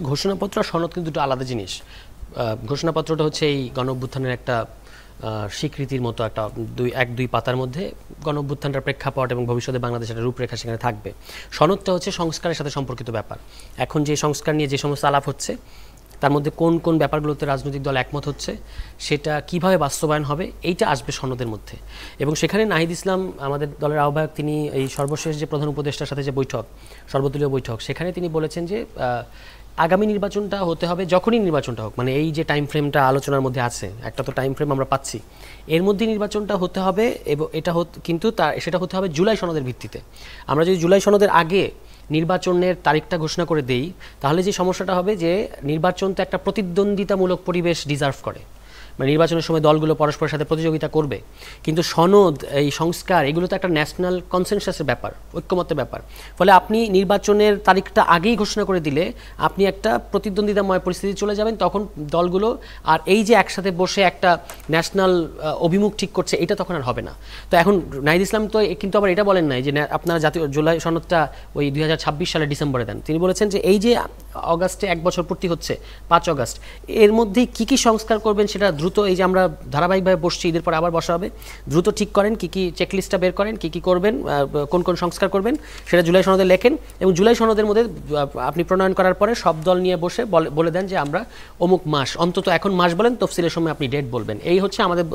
ঘোষণাপত্র আর সনদ কিন্তু দুটো আলাদা জিনিস। ঘোষণাপত্রটা হচ্ছে এই গণঅভ্যুত্থানের একটা স্বীকৃতির মতো একটা দুই পাতার মধ্যে গণঅভ্যুত্থানটার প্রেক্ষাপট এবং ভবিষ্যতে বাংলাদেশের রূপরেখা সেখানে থাকবে। সনদটা হচ্ছে সংস্কারের সাথে সম্পর্কিত ব্যাপার। এখন যে সংস্কার নিয়ে যে সমস্ত আলাপ হচ্ছে তার মধ্যে কোন কোন ব্যাপারগুলোতে রাজনৈতিক দল একমত হচ্ছে, সেটা কিভাবে বাস্তবায়ন হবে, এইটা আসবে সনদের মধ্যে। এবং সেখানে নাহিদ ইসলাম আমাদের দলের আহ্বায়ক, তিনি এই সর্বশেষ যে প্রধান উপদেষ্টার সাথে যে বৈঠক, সর্বদলীয় বৈঠক, সেখানে তিনি বলেছেন যে আগামী নির্বাচনটা হতে হবে, যখনই নির্বাচনটা হোক, মানে এই যে টাইম ফ্রেমটা আলোচনার মধ্যে আছে, একটা তো টাইম ফ্রেম আমরা পাচ্ছি, এর মধ্যে নির্বাচনটা হতে হবে। এবং এটা কিন্তু সেটা হতে হবে জুলাই সনদের ভিত্তিতে। আমরা যদি জুলাই সনদের আগে নির্বাচনের তারিখটা ঘোষণা করে দেই, তাহলে যে সমস্যাটা হবে যে নির্বাচন তো একটা প্রতিদ্বন্দ্বিতামূলক পরিবেশ ডিজার্ভ করে, মানে নির্বাচনের সময় দলগুলো পরস্পরের সাথে প্রতিযোগিতা করবে। কিন্তু সনদ, এই সংস্কার, এগুলো তো একটা ন্যাশনাল কনসেনসাসের ব্যাপার, ঐক্যমত্যের ব্যাপার। ফলে আপনি নির্বাচনের তারিখটা আগেই ঘোষণা করে দিলে আপনি একটা প্রতিদ্বন্দ্বিতাময় পরিস্থিতি চলে যাবেন। তখন দলগুলো আর এই যে একসাথে বসে একটা ন্যাশনাল অভিমুখ ঠিক করছে, এটা তখন আর হবে না। তো এখন নাহিদ ইসলাম তো কিন্তু আবার এটা বলেন নাই যে আপনারা জাতীয় জুলাই সনদটা ওই 2026 সালের ডিসেম্বরে দেন। তিনি বলেছেন যে এই যে অগাস্টে 1 বছর পূর্তি হচ্ছে, 5 অগাস্ট, এর মধ্যে কি কি সংস্কার করবেন সেটা দ্রুত, এই যে আমরা ধারাবাহিকভাবে বসছি, ঈদের পর আবার বসা হবে, দ্রুত ঠিক করেন, কি কি চেকলিস্টটা বের করেন, কি কি করবেন, কোন কোন সংস্কার করবেন, সেটা জুলাই সনদে লেখেন। এবং জুলাই সনদের মধ্যে আপনি প্রণয়ন করার পরে সব দল নিয়ে বসে বলে দেন যে আমরা অমুক মাস, অন্তত এখন মাস বলেন, তফসিলের সময় আপনি ডেট বলবেন। এই হচ্ছে আমাদের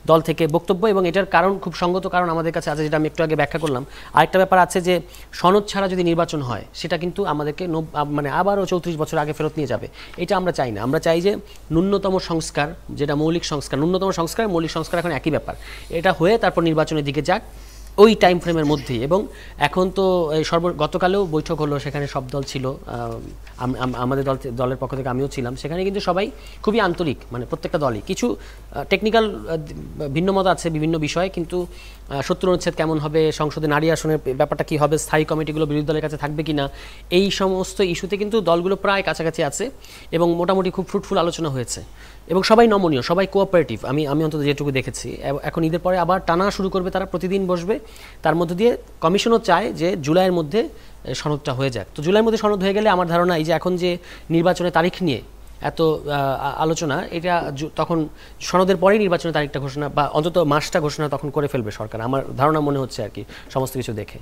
দল থেকে বক্তব্য। এবং এটার কারণ খুব সঙ্গত কারণ আমাদের কাছে আছে, যেটা আমি একটু আগে ব্যাখ্যা করলাম। আরেকটা ব্যাপার আছে যে সনদ ছাড়া যদি নির্বাচন হয়, সেটা কিন্তু আমাদেরকে মানে আবারও 34 বছর আগে ফেরত নিয়ে যাবে। এটা আমরা চাই না। আমরা চাই যে ন্যূনতম সংস্কার, যেটা মৌলিক সংস্কার, ন্যূনতম সংস্কার মৌলিক সংস্কার এখন একই ব্যাপার, এটা হয়ে তারপর নির্বাচনের দিকে যাক ওই টাইম ফ্রেমের মধ্যেই। এবং এখন তো গতকালেও বৈঠক হলো, সেখানে সব দল ছিল, আমাদের দলের পক্ষ থেকে আমিও ছিলাম। সেখানে কিন্তু সবাই খুবই আন্তরিক, মানে প্রত্যেকটা দলই। কিছু টেকনিক্যাল ভিন্নমত আছে বিভিন্ন বিষয়ে, কিন্তু 70 অনুচ্ছেদ কেমন হবে, সংসদে নারী আসনের ব্যাপারটা কী হবে, স্থায়ী কমিটিগুলো বিরোধী দলের কাছে থাকবে কিনা, এই সমস্ত ইস্যুতে কিন্তু দলগুলো প্রায় কাছাকাছি আছে এবং মোটামুটি খুব ফ্রুটফুল আলোচনা হয়েছে। এবং সবাই নমনীয়, সবাই কোঅপারেটিভ, আমি অন্তত যেটুকু দেখেছি। এখন ঈদের পরে আবার টানা শুরু করবে, তারা প্রতিদিন বসবে। তার মধ্যে দিয়ে কমিশনও চায় যে জুলাইয়ের মধ্যে সনদটা হয়ে যাক। তো জুলাইয়ের মধ্যে সনদ হয়ে গেলে আমার ধারণা এই যে এখন যে নির্বাচনের তারিখ নিয়ে এত আলোচনা, এটা তখন সনদের পরেই নির্বাচনের তারিখটা ঘোষণা বা অন্তত মাসটা ঘোষণা তখন করে ফেলবে সরকার, আমার ধারণা মনে হচ্ছে আর কি, সমস্ত কিছু দেখে।